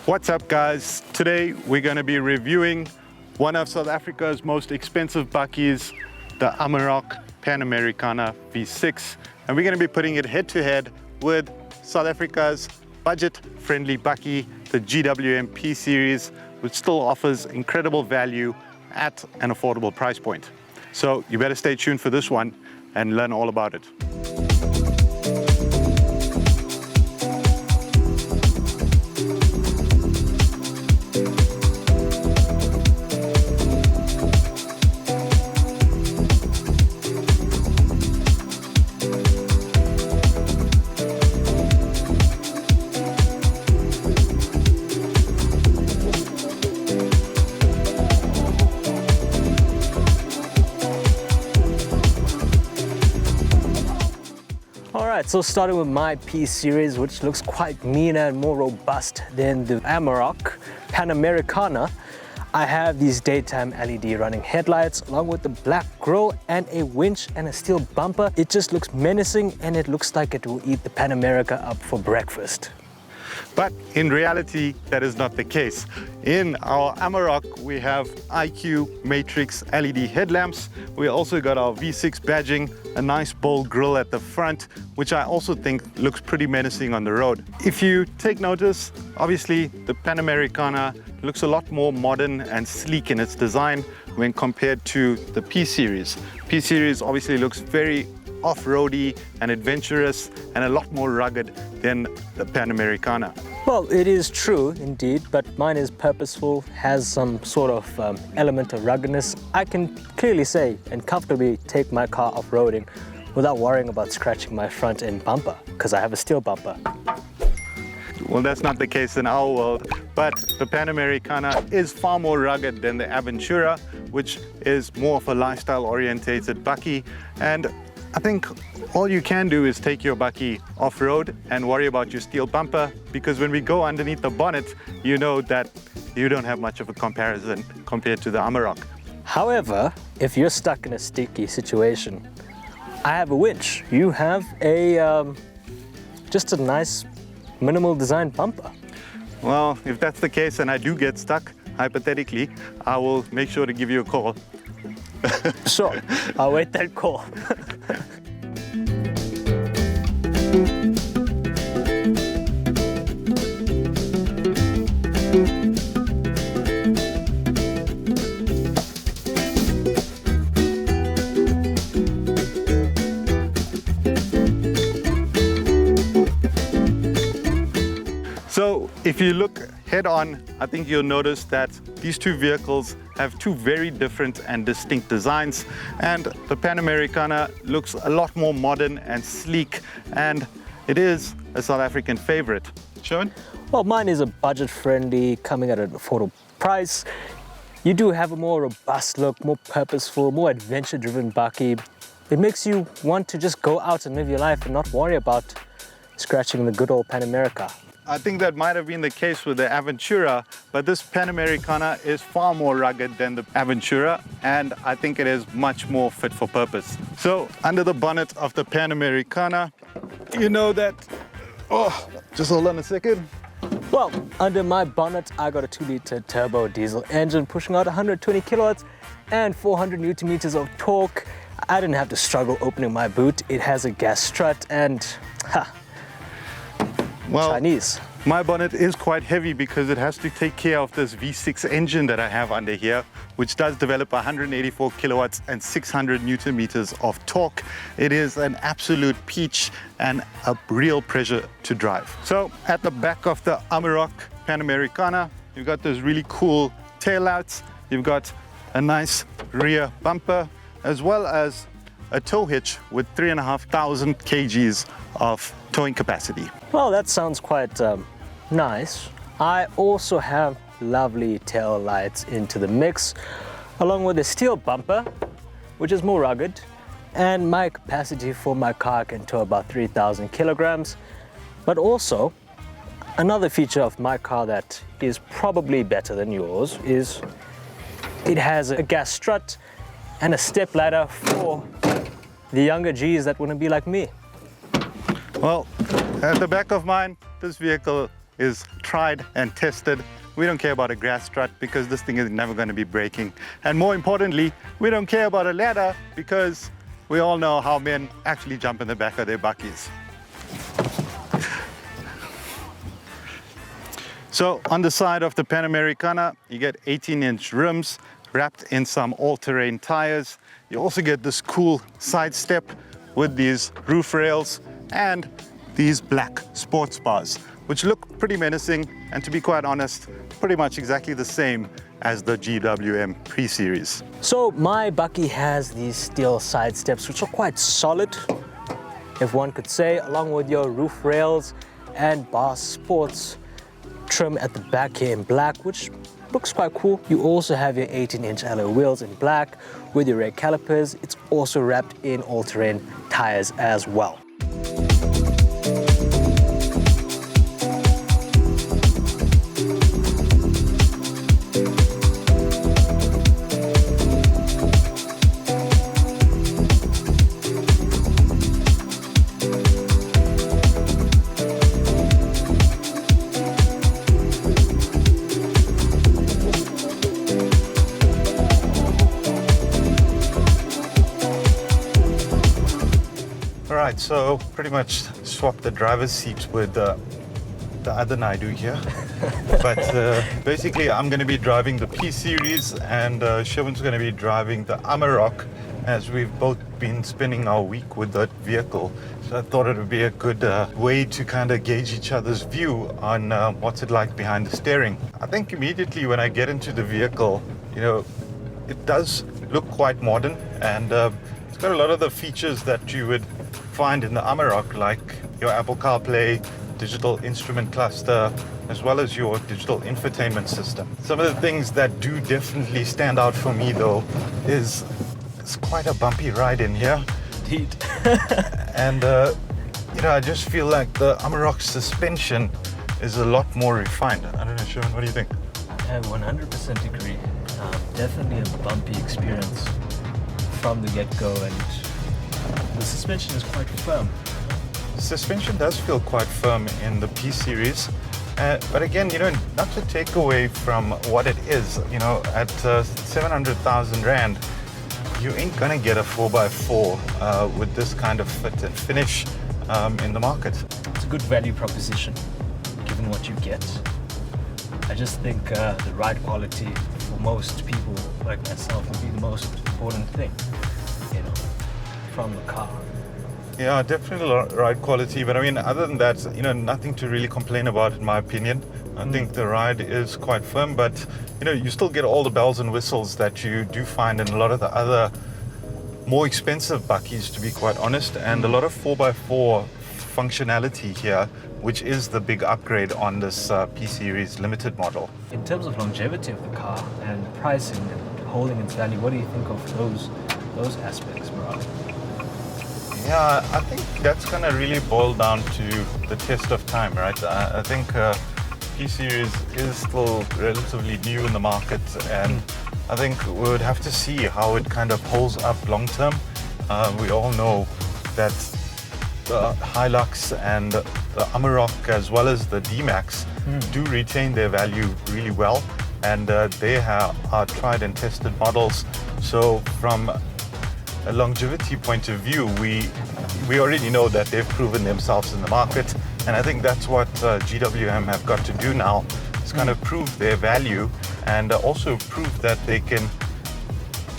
What's up, guys? Today we're going to be reviewing one of South Africa's most expensive bakkies, the Amarok Pan Americana V6, and we're going to be putting it head to head with South Africa's budget-friendly bakkie, the GWM P-Series, which still offers incredible value at an affordable price point. So you better stay tuned for this one and learn all about it. Alright, so starting with my P-Series, which looks quite meaner and more robust than the Amarok Pan Americana. I have these daytime LED running headlights along with the black grille and a winch and a steel bumper. It just looks menacing and it looks like it will eat the Pan America up for breakfast. But in reality, that is not the case. In our Amarok, we have IQ Matrix LED headlamps. We also got our V6 badging, a nice bold grille at the front, which I also think looks pretty menacing on the road. If you take notice, obviously the Pan Americana looks a lot more modern and sleek in its design when compared to the P-Series. P-Series obviously looks very off-roady and adventurous and a lot more rugged than the Pan Americana. Well, it is true indeed, but mine is purposeful, has some sort of element of ruggedness. I can clearly say and comfortably take my car off-roading without worrying about scratching my front end bumper, because I have a steel bumper. Well, that's not the case in our world, but the Pan Americana is far more rugged than the Aventura, which is more of a lifestyle-orientated bakkie. And I think all you can do is take your bakkie off-road and worry about your steel bumper, because when we go underneath the bonnet, you know that you don't have much of a comparison compared to the Amarok. However, if you're stuck in a sticky situation, I have a winch. You have a just a nice minimal design bumper. Well, if that's the case and I do get stuck, hypothetically, I will make sure to give you a call. Sure, I'll wait that call. So if you look head on, I think you'll notice that these two vehicles have two very different and distinct designs, and the Pan Americana looks a lot more modern and sleek, and it is a South African favorite. Sean? Well, mine is a budget-friendly, coming at an affordable price. You do have a more robust look, more purposeful, more adventure-driven bakkie. It makes you want to just go out and live your life and not worry about scratching the good old Pan America. I think that might have been the case with the Aventura, but this Pan Americana is far more rugged than the Aventura, and I think it is much more fit for purpose. So under the bonnet of the Pan Americana, you know that, oh, just hold on a second. Well, under my bonnet, I got a 2-liter turbo diesel engine pushing out 120 kilowatts and 400 Newton meters of torque. I didn't have to struggle opening my boot. It has a gas strut and, well, Chinese. My bonnet is quite heavy because it has to take care of this V6 engine that I have under here, which does develop 184 kilowatts and 600 Newton meters of torque. It is an absolute peach and a real pleasure to drive. So at the back of the Amarok Pan Americana, you've got those really cool taillights. You've got a nice rear bumper, as well as a tow hitch with 3,500 kgs of towing capacity. Well, that sounds quite nice. I also have lovely tail lights into the mix, along with a steel bumper, which is more rugged, and my capacity for my car can tow about 3,000 kilograms. But also, another feature of my car that is probably better than yours is it has a gas strut and a step ladder for the younger G's that want to be like me. Well, at the back of mine, this vehicle is tried and tested. We don't care about a grass strut because this thing is never going to be breaking. And more importantly, we don't care about a ladder because we all know how men actually jump in the back of their buckies. So on the side of the Pan Americana, you get 18-inch rims wrapped in some all-terrain tires. You also get this cool side step with these roof rails and these black sports bars, which look pretty menacing and, to be quite honest, pretty much exactly the same as the GWM P-Series. So my bucky has these steel side steps, which are quite solid, if one could say, along with your roof rails and bar sports trim at the back here in black, which looks quite cool. You also have your 18-inch alloy wheels in black with your rear calipers. It's also wrapped in all-terrain tires as well. Alright, so pretty much swapped the driver's seat with the other Naidu here. But basically I'm going to be driving the P-Series and Shivan's going to be driving the Amarok, as we've both been spending our week with that vehicle. So I thought it would be a good way to kind of gauge each other's view on what's it like behind the steering. I think immediately when I get into the vehicle, you know, it does look quite modern, and it's got a lot of the features that you would find in the Amarok, like your Apple CarPlay, digital instrument cluster, as well as your digital infotainment system. Some of the things that do definitely stand out for me though is it's quite a bumpy ride in here. Indeed. And you know, I just feel like the Amarok suspension is a lot more refined. I don't know, Shivan, what do you think? I 100% agree. Definitely a bumpy experience from the get-go, and the suspension is quite firm. The suspension does feel quite firm in the P-Series. But again, you know, not to take away from what it is, you know, at 700,000 Rand, you ain't gonna get a 4x4 with this kind of fit and finish in the market. It's a good value proposition, given what you get. I just think the ride quality for most people like myself would be the most important thing, you know, from the car. Yeah, definitely ride quality, but I mean, other than that, you know, nothing to really complain about in my opinion. I think the ride is quite firm, but you know, you still get all the bells and whistles that you do find in a lot of the other more expensive buckies, to be quite honest, and a lot of 4x4 functionality here, which is the big upgrade on this P-Series limited model. In terms of longevity of the car and pricing and holding its value, what do you think of those aspects, Mark? Yeah, I think that's going to really boil down to the test of time, right? I think P-Series is still relatively new in the market, and I think we would have to see how it kind of holds up long term. We all know that the Hilux and the Amarok, as well as the D-Max, do retain their value really well, and they are tried and tested models. So from a longevity point of view, we already know that they've proven themselves in the market, and I think that's what GWM have got to do now, is kind of prove their value and also prove that they can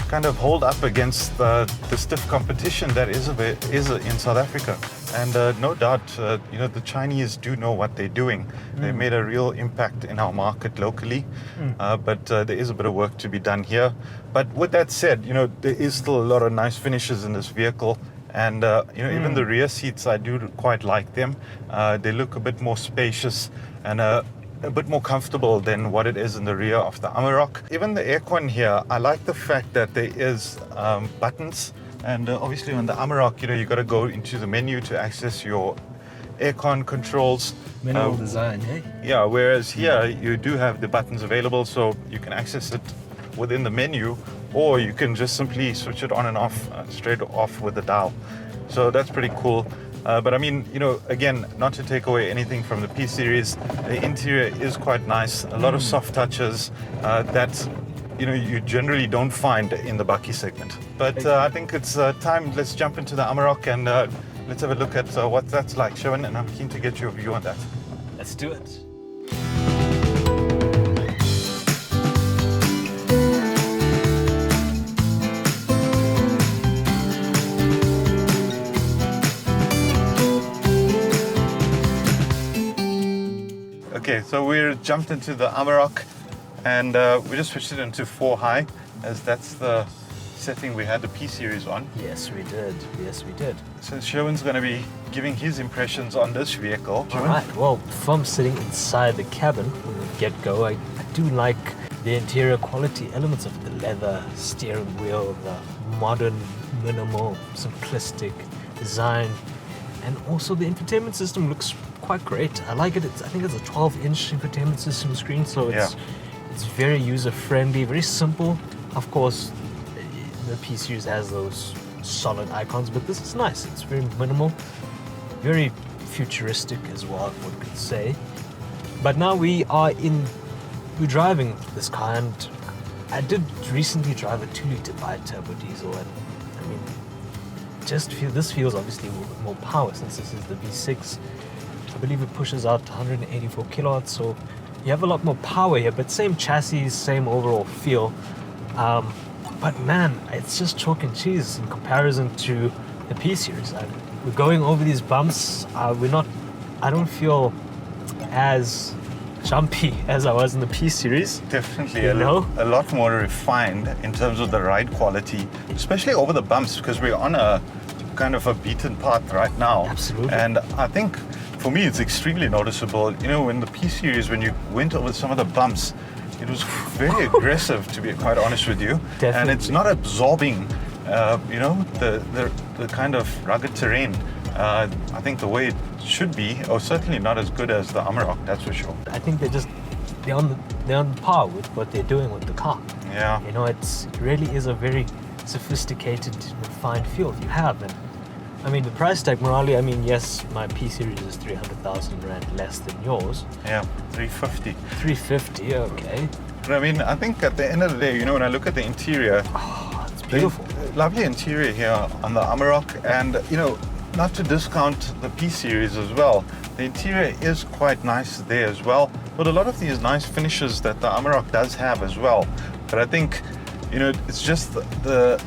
kind of hold up against the stiff competition that is in South Africa. And no doubt, you know, the Chinese do know what they're doing. They've made a real impact in our market locally, but there is a bit of work to be done here. But with that said, you know, there is still a lot of nice finishes in this vehicle. And, you know, even the rear seats, I do quite like them. They look a bit more spacious and a bit more comfortable than what it is in the rear of the Amarok. Even the aircon here, I like the fact that there is buttons. And obviously on the Amarok, you know, you got to go into the menu to access your aircon controls. Minimal design, hey? Yeah, whereas here you do have the buttons available, so you can access it within the menu, or you can just simply switch it on and off, straight off with the dial. So that's pretty cool. But I mean, you know, again, not to take away anything from the P-Series, the interior is quite nice. A lot of soft touches that, you know, you generally don't find in the bakkie segment. But I think it's time. Let's jump into the Amarok and let's have a look at what that's like, Sharon, and I'm keen to get your view on that. Let's do it. Okay, so we're jumped into the Amarok and we just switched it into 4 high, as that's the setting we had the P-Series on. Yes, we did. Yes, we did. So Sherwin's going to be giving his impressions on this vehicle. All right. Well, from sitting inside the cabin from the get-go, I do like the interior quality elements of the leather steering wheel, the modern, minimal, simplistic design, and also the infotainment system looks quite great. I like it. I think it's a 12-inch infotainment system screen, so it's very user-friendly, very simple. Of course, the P-Series has those solid icons, but this is nice. It's very minimal, very futuristic as well, one could say. But now we're driving this car, and I did recently drive a 2-liter bi-turbo diesel, and I mean, this feels obviously a little bit more power since this is the V6. I believe it pushes out 184 kilowatts, so you have a lot more power here, but same chassis, same overall feel. But man, it's just chalk and cheese in comparison to the P-Series. We're going over these bumps. I don't feel as jumpy as I was in the P-Series. Definitely a lot more refined in terms of the ride quality, especially over the bumps, because we're on a kind of a beaten path right now. Absolutely. And I think for me it's extremely noticeable. You know, in the P-Series, when you went over some of the bumps, it was very aggressive, to be quite honest with you. Definitely. And it's not absorbing, you know, the kind of rugged terrain. I think the way it should be, or certainly not as good as the Amarok, that's for sure. I think they're on par with what they're doing with the car. Yeah. You know, it really is a very sophisticated, refined feel you have. And I mean, the price tag, Morali, I mean, yes, my P-Series is 300,000 Rand less than yours. Yeah, 350. 350, okay. But I mean, I think at the end of the day, you know, when I look at the interior, it's beautiful. Lovely interior here on the Amarok, and you know, not to discount the P-Series as well. The interior is quite nice there as well, but a lot of these nice finishes that the Amarok does have as well. But I think, you know, it's just the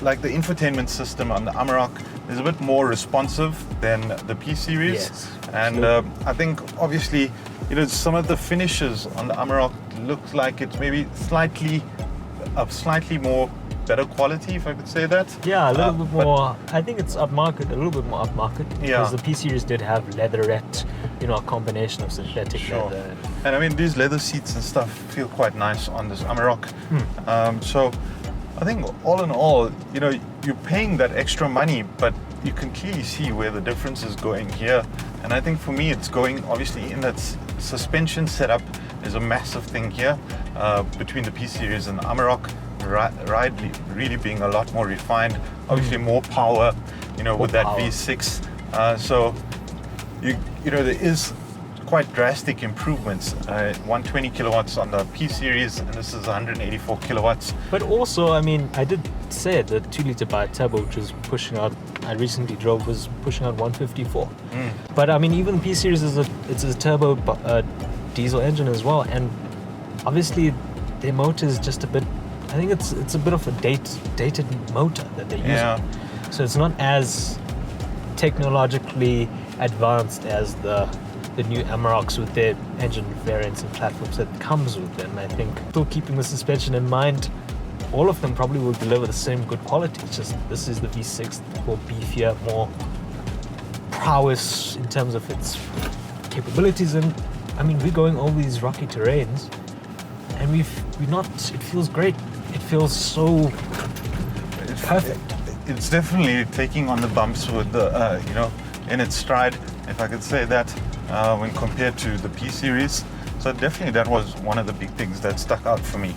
infotainment system on the Amarok is a bit more responsive than the P-Series. Yes, and I think obviously, you know, some of the finishes on the Amarok looks like it's maybe slightly more better quality, if I could say that. Yeah, a little bit more. I think it's upmarket, a little bit more upmarket. Yeah. Because the P-Series did have leatherette, you know, a combination of synthetic leather. And I mean, these leather seats and stuff feel quite nice on this Amarok. So I think all in all, you know, you're paying that extra money, but you can clearly see where the difference is going here. And I think for me, it's going obviously in that suspension setup is a massive thing here between the P-Series and the Amarok. Ride really being a lot more refined, obviously more power, you know, with that V6. So you know, there is quite drastic improvements. 120 kilowatts on the P-Series, and this is 184 kilowatts. But also, I mean, I did say the 2-liter bi-turbo, which was pushing out, I recently drove, was pushing out 154. But I mean, even P-Series it's a turbo diesel engine as well, and obviously their motor is just a bit, I think it's a bit of a dated motor that they're using. Yeah. So it's not as technologically advanced as the new Amaroks with their engine variants and platforms that comes with them. I think still keeping the suspension in mind, all of them probably will deliver the same good quality. It's just this is the V6, more beefier, more prowess in terms of its capabilities. And I mean, we're going over these rocky terrains, and it feels great. It feels so perfect. It's definitely taking on the bumps with the, you know, in its stride, if I could say that, when compared to the P-Series. So definitely that was one of the big things that stuck out for me.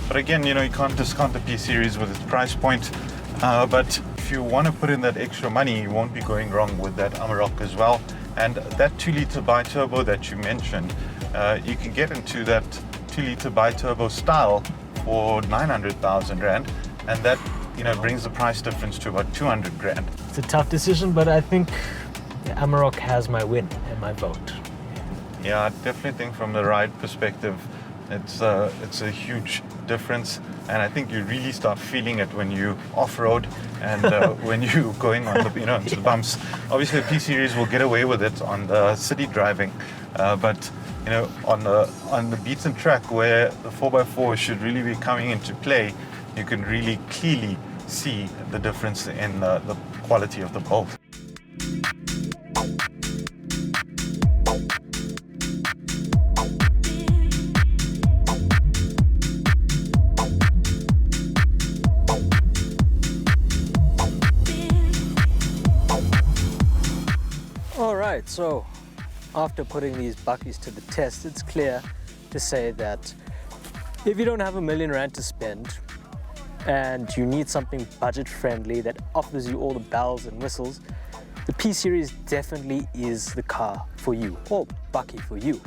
But again, you know, you can't discount the P-Series with its price point. But if you want to put in that extra money, you won't be going wrong with that Amarok as well. And that 2-litre bi-turbo that you mentioned, you can get into that 2-litre bi-turbo style for 900,000 Rand, and that brings the price difference to about 200 grand. It's a tough decision, but I think the Amarok has my win and my vote. Yeah, I definitely think from the ride perspective, it's a huge difference, and I think you really start feeling it when you off-road and when you're going on the into the bumps. Obviously, the P-Series will get away with it on the city driving, but on the beaten track where the 4x4 should really be coming into play, you can really clearly see the difference in the quality of the bolt. Alright, so after putting these buckies to the test, it's clear to say that if you don't have R1 million to spend and you need something budget friendly that offers you all the bells and whistles, the P-Series definitely is the car for you, or bucky for you.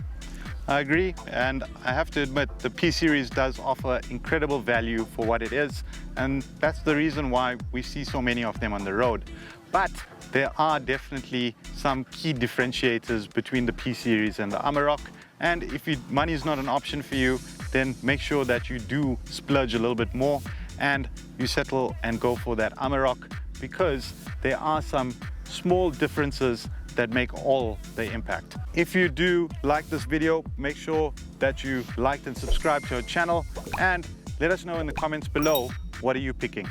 I agree, and I have to admit the P-Series does offer incredible value for what it is, and that's the reason why we see so many of them on the road. But there are definitely some key differentiators between the P-Series and the Amarok, and if money is not an option for you, then make sure that you do splurge a little bit more and you settle and go for that Amarok, because there are some small differences that make all the impact. If you do like this video, make sure that you liked and subscribe to our channel, and let us know in the comments below, what are you picking?